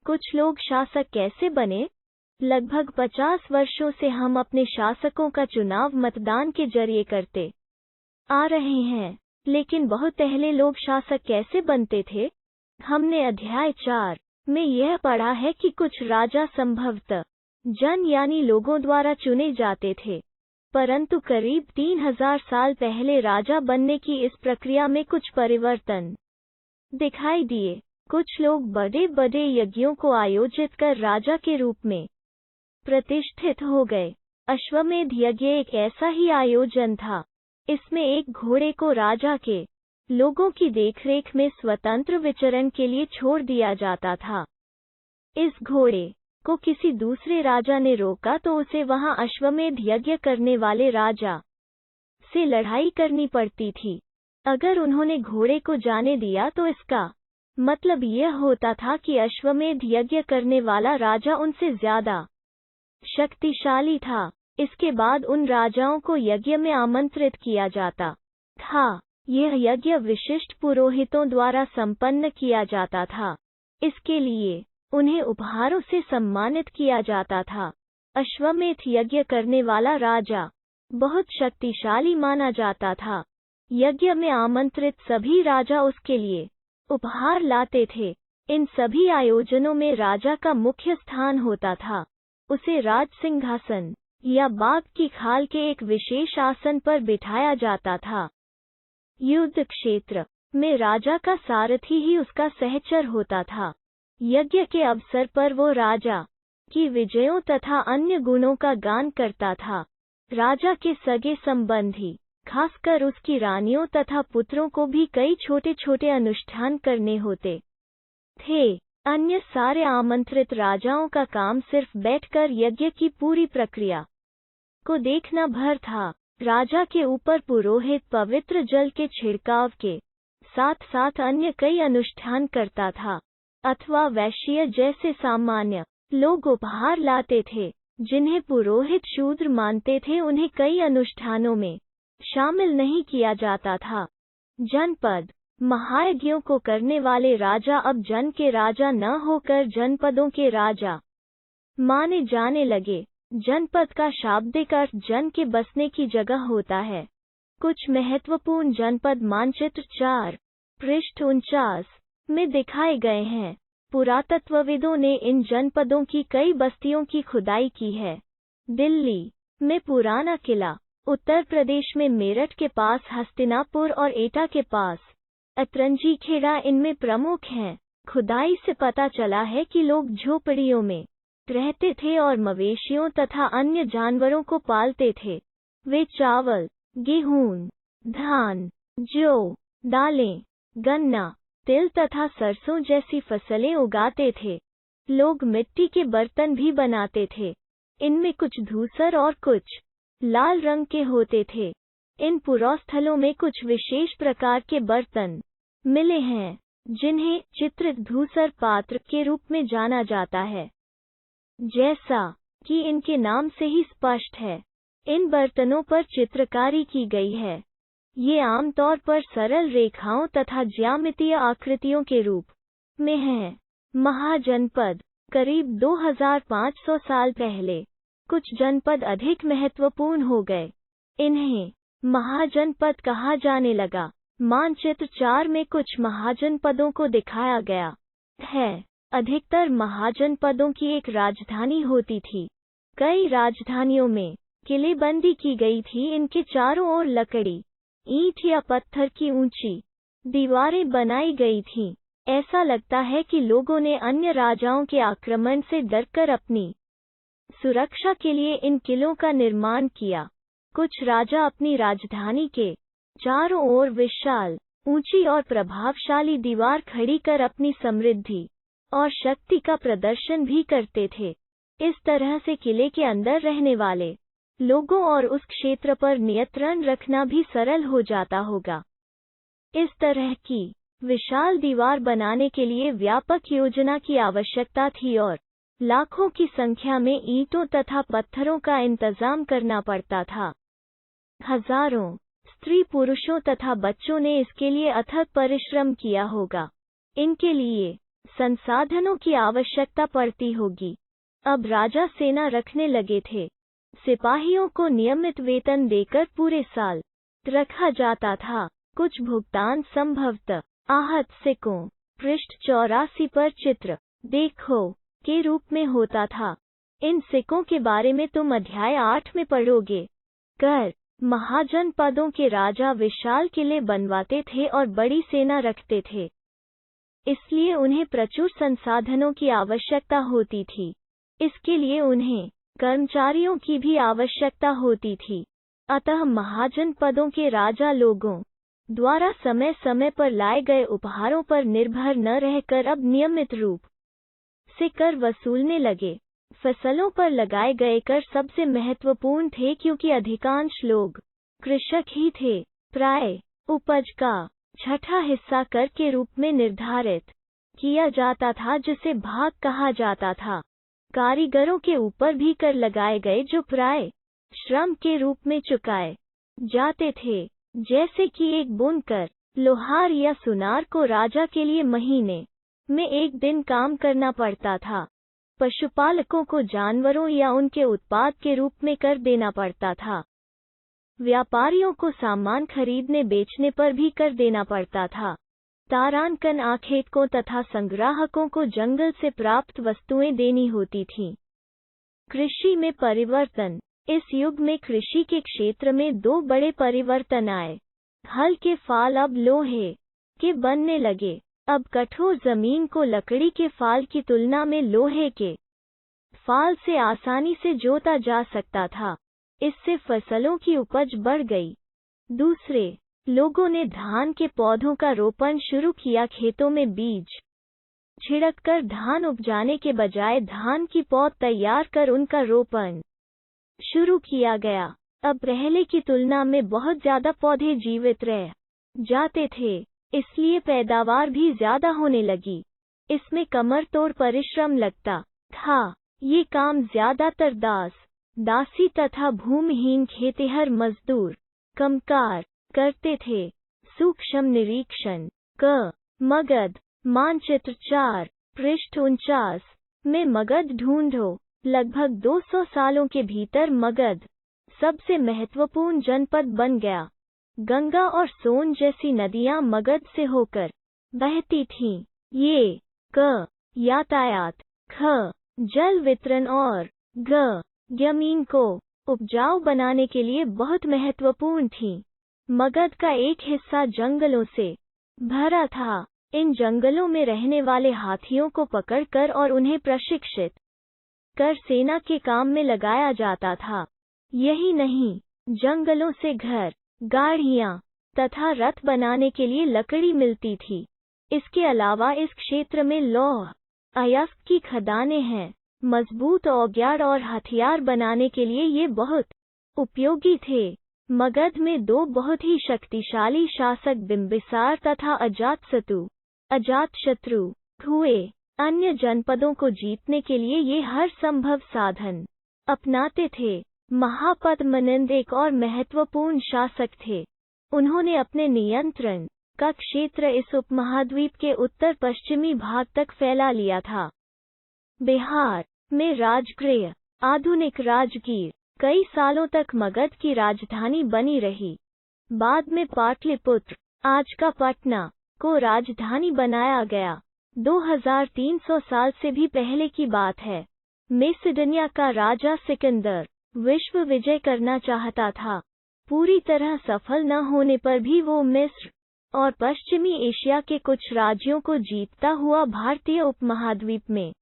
कुछ लोग शासक कैसे बने? लगभग 50 वर्षों से हम अपने शासकों का चुनाव मतदान के जरिए करते आ रहे हैं, लेकिन बहुत पहले लोग शासक कैसे बनते थे? हमने अध्याय 4 में यह पढ़ा है कि कुछ राजा संभवतः जन यानी लोगों द्वारा चुने जाते थे, परंतु करीब 3000 साल पहले राजा बनने की इस प्रक्रिया में कुछ परिवर्तन दिखाई दिए। कुछ लोग बड़े बड़े यज्ञों को आयोजित कर राजा के रूप में प्रतिष्ठित हो गए। अश्वमेध यज्ञ एक ऐसा ही आयोजन था। इसमें एक घोड़े को राजा के लोगों की देखरेख में स्वतंत्र विचरण के लिए छोड़ दिया जाता था। इस घोड़े को किसी दूसरे राजा ने रोका तो उसे वहां अश्वमेध यज्ञ करने वाले राजा से लड़ाई करनी पड़ती थी। अगर उन्होंने घोड़े को जाने दिया तो इसका मतलब यह होता था कि अश्वमेध यज्ञ करने वाला राजा उनसे ज्यादा शक्तिशाली था। इसके बाद उन राजाओं को यज्ञ में आमंत्रित किया जाता था। यह यज्ञ विशिष्ट पुरोहितों द्वारा संपन्न किया जाता था। इसके लिए उन्हें उपहारों से सम्मानित किया जाता था। अश्वमेध यज्ञ करने वाला राजा बहुत शक्तिशाली माना जाता था। यज्ञ में आमंत्रित सभी राजा उसके लिए उपहार लाते थे। इन सभी आयोजनों में राजा का मुख्य स्थान होता था। उसे राज सिंहासन या बाघ की खाल के एक विशेष आसन पर बिठाया जाता था। युद्ध क्षेत्र में राजा का सारथी ही उसका सहचर होता था। यज्ञ के अवसर पर वो राजा की विजयों तथा अन्य गुणों का गान करता था। राजा के सगे संबंधी, खासकर उसकी रानियों तथा पुत्रों को भी कई छोटे छोटे अनुष्ठान करने होते थे। अन्य सारे आमंत्रित राजाओं का काम सिर्फ बैठकर यज्ञ की पूरी प्रक्रिया को देखना भर था। राजा के ऊपर पुरोहित पवित्र जल के छिड़काव के साथ साथ अन्य कई अनुष्ठान करता था, अथवा वैश्य जैसे सामान्य लोग उपहार लाते थे, जिन्हें पुरोहित शूद्र मानते थे। उन्हें कई अनुष्ठानों में शामिल नहीं किया जाता था। जनपद महायज्ञों को करने वाले राजा अब जन के राजा न होकर जनपदों के राजा माने जाने लगे। जनपद का शाब्दिक अर्थ जन के बसने की जगह होता है। कुछ महत्वपूर्ण जनपद मानचित्र 4 पृष्ठ 49 में दिखाए गए हैं। पुरातत्वविदों ने इन जनपदों की कई बस्तियों की खुदाई की है। दिल्ली में पुराना किला, उत्तर प्रदेश में मेरठ के पास हस्तिनापुर और एटा के पास अतरंजी खेड़ा इनमें प्रमुख हैं। खुदाई से पता चला है कि लोग झोपड़ियों में रहते थे और मवेशियों तथा अन्य जानवरों को पालते थे। वे चावल, गेहूं, धान, जौ, दालें, गन्ना, तिल तथा सरसों जैसी फसलें उगाते थे। लोग मिट्टी के बर्तन भी बनाते थे। इनमें कुछ धूसर और कुछ लाल रंग के होते थे। इन पुरास्थलों में कुछ विशेष प्रकार के बर्तन मिले हैं, जिन्हें चित्रित धूसर पात्र के रूप में जाना जाता है। जैसा कि इनके नाम से ही स्पष्ट है, इन बर्तनों पर चित्रकारी की गई है। ये आमतौर पर सरल रेखाओं तथा ज्यामितीय आकृतियों के रूप में हैं। महाजनपद करीब 2500 साल पहले कुछ जनपद अधिक महत्वपूर्ण हो गए। इन्हें महाजनपद कहा जाने लगा। मानचित्र 4 में कुछ महाजनपदों को दिखाया गया है। अधिकतर महाजनपदों की एक राजधानी होती थी। कई राजधानियों में किलेबंदी की गई थी। इनके चारों ओर लकड़ी, ईंट या पत्थर की ऊंची दीवारें बनाई गई थीं। ऐसा लगता है कि लोगों ने अन्य राजाओं के आक्रमण से डरकर अपनी सुरक्षा के लिए इन किलों का निर्माण किया। कुछ राजा अपनी राजधानी के चारों ओर विशाल, ऊंची और प्रभावशाली दीवार खड़ी कर अपनी समृद्धि और शक्ति का प्रदर्शन भी करते थे। इस तरह से किले के अंदर रहने वाले लोगों और उस क्षेत्र पर नियंत्रण रखना भी सरल हो जाता होगा। इस तरह की विशाल दीवार बनाने के लिए व्यापक योजना की आवश्यकता थी और लाखों की संख्या में ईंटों तथा पत्थरों का इंतजाम करना पड़ता था। हजारों स्त्री पुरुषों तथा बच्चों ने इसके लिए अथक परिश्रम किया होगा। इनके लिए संसाधनों की आवश्यकता पड़ती होगी। अब राजा सेना रखने लगे थे। सिपाहियों को नियमित वेतन देकर पूरे साल रखा जाता था। कुछ भुगतान संभवतः आहत सिक्कों पृष्ठ 84 पर चित्र देखो के रूप में होता था। इन सिक्कों के बारे में तुम अध्याय 8 में पढ़ोगे। कर महाजनपदों के राजा विशाल किले बनवाते थे और बड़ी सेना रखते थे, इसलिए उन्हें प्रचुर संसाधनों की आवश्यकता होती थी। इसके लिए उन्हें कर्मचारियों की भी आवश्यकता होती थी। अतः महाजनपदों के राजा लोगों द्वारा समय समय पर लाए गए उपहारों पर निर्भर न रहकर अब नियमित रूप से कर वसूलने लगे। फसलों पर लगाए गए कर सबसे महत्वपूर्ण थे क्योंकि अधिकांश लोग कृषक ही थे। प्राय उपज का छठा हिस्सा कर के रूप में निर्धारित किया जाता था, जिसे भाग कहा जाता था। कारीगरों के ऊपर भी कर लगाए गए जो प्राय श्रम के रूप में चुकाए जाते थे, जैसे कि एक बुनकर, लोहार या सुनार को राजा के लिए महीने में एक दिन काम करना पड़ता था। पशुपालकों को जानवरों या उनके उत्पाद के रूप में कर देना पड़ता था। व्यापारियों को सामान खरीदने बेचने पर भी कर देना पड़ता था। तारांकन आखेटकों तथा संग्राहकों को जंगल से प्राप्त वस्तुएं देनी होती थीं। कृषि में परिवर्तन। इस युग में कृषि के क्षेत्र में दो बड़े परिवर्तन आए। हल के फाल अब लोहे के बनने लगे। अब कठोर जमीन को लकड़ी के फाल की तुलना में लोहे के फाल से आसानी से जोता जा सकता था। इससे फसलों की उपज बढ़ गई। दूसरे, लोगों ने धान के पौधों का रोपण शुरू किया। खेतों में बीज छिड़ककर धान उपजाने के बजाय धान की पौध तैयार कर उनका रोपण शुरू किया गया। अब पहले की तुलना में बहुत ज्यादा पौधे जीवित रह जाते थे, इसलिए पैदावार भी ज्यादा होने लगी। इसमें कमर तोड़ परिश्रम लगता था। ये काम ज्यादातर दासी तथा भूमिहीन खेतिहर मजदूर कमकार करते थे। सूक्ष्म निरीक्षण। क मगध मानचित्र 4 पृष्ठ 49 में मगध ढूंढो। लगभग 200 सालों के भीतर मगध सबसे महत्वपूर्ण जनपद बन गया। गंगा और सोन जैसी नदियां मगध से होकर बहती थीं। ये क यातायात, ख जल वितरण और ग जमीन को उपजाऊ बनाने के लिए बहुत महत्वपूर्ण थीं। मगध का एक हिस्सा जंगलों से भरा था। इन जंगलों में रहने वाले हाथियों को पकड़कर और उन्हें प्रशिक्षित कर सेना के काम में लगाया जाता था। यही नहीं, जंगलों से घर, गाड़ियां तथा रथ बनाने के लिए लकड़ी मिलती थी। इसके अलावा इस क्षेत्र में लौह अयस्क की खदानें हैं। मजबूत औजार और हथियार बनाने के लिए ये बहुत उपयोगी थे। मगध में दो बहुत ही शक्तिशाली शासक बिंबिसार तथा अजातशत्रु हुए। अन्य जनपदों को जीतने के लिए ये हर संभव साधन अपनाते थे। महापद्मनंद एक और महत्वपूर्ण शासक थे। उन्होंने अपने नियंत्रण का क्षेत्र इस उपमहाद्वीप के उत्तर पश्चिमी भाग तक फैला लिया था। बिहार में राजगृह, आधुनिक राजगीर, कई सालों तक मगध की राजधानी बनी रही। बाद में पाटलिपुत्र, आज का पटना, को राजधानी बनाया गया। 2300 साल से भी पहले की बात है। मेसिडोनिया का राजा सिकंदर विश्व विजय करना चाहता था। पूरी तरह सफल न होने पर भी वो मिस्र और पश्चिमी एशिया के कुछ राज्यों को जीतता हुआ भारतीय उपमहाद्वीप में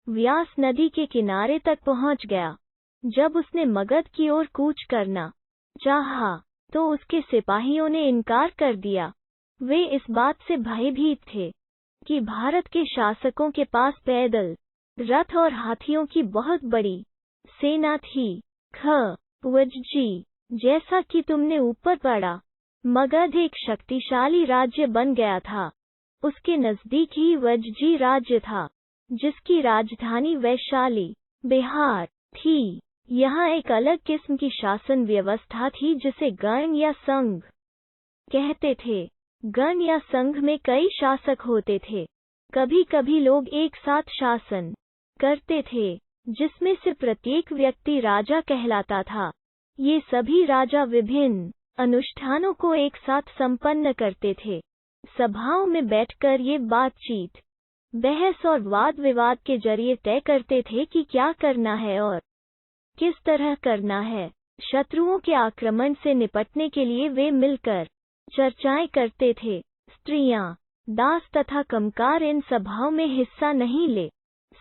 व्यास नदी के किनारे तक पहुंच गया। जब उसने मगध की ओर कूच करना चाहा, तो उसके सिपाहियों ने इनकार कर दिया। वे इस बात से भयभीत थे कि भारत के शासकों के पास पैदल, रथ और हाथियों की बहुत बड़ी सेना थी। वज्जी, जैसा कि तुमने ऊपर पढ़ा, मगध एक शक्तिशाली राज्य बन गया था। उसके नजदीक ही वज्जी राज्य था, जिसकी राजधानी वैशाली, बिहार थी। यहाँ एक अलग किस्म की शासन व्यवस्था थी जिसे गण या संघ कहते थे। गण या संघ में कई शासक होते थे। कभी कभी लोग एक साथ शासन करते थे, जिसमें से प्रत्येक व्यक्ति राजा कहलाता था। ये सभी राजा विभिन्न अनुष्ठानों को एक साथ संपन्न करते थे। सभाओं में बैठकर ये बातचीत, बहस और वाद विवाद के जरिए तय करते थे कि क्या करना है और किस तरह करना है। शत्रुओं के आक्रमण से निपटने के लिए वे मिलकर चर्चाएं करते थे। स्त्रियां, दास तथा कमकार इन सभाओं में हिस्सा नहीं ले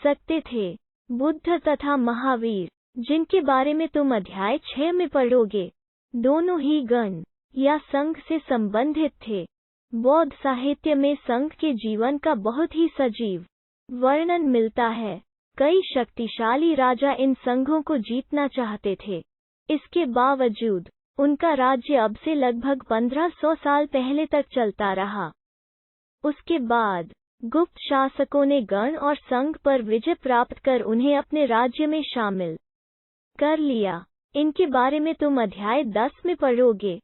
सकते थे। बुद्ध तथा महावीर, जिनके बारे में तुम अध्याय 6 में पढ़ोगे, दोनों ही गण या संघ से संबंधित थे। बौद्ध साहित्य में संघ के जीवन का बहुत ही सजीव वर्णन मिलता है। कई शक्तिशाली राजा इन संघों को जीतना चाहते थे। इसके बावजूद उनका राज्य अब से लगभग 1500 साल पहले तक चलता रहा। उसके बाद गुप्त शासकों ने गण और संघ पर विजय प्राप्त कर उन्हें अपने राज्य में शामिल कर लिया। इनके बारे में तुम अध्याय 10 में पढ़ोगे।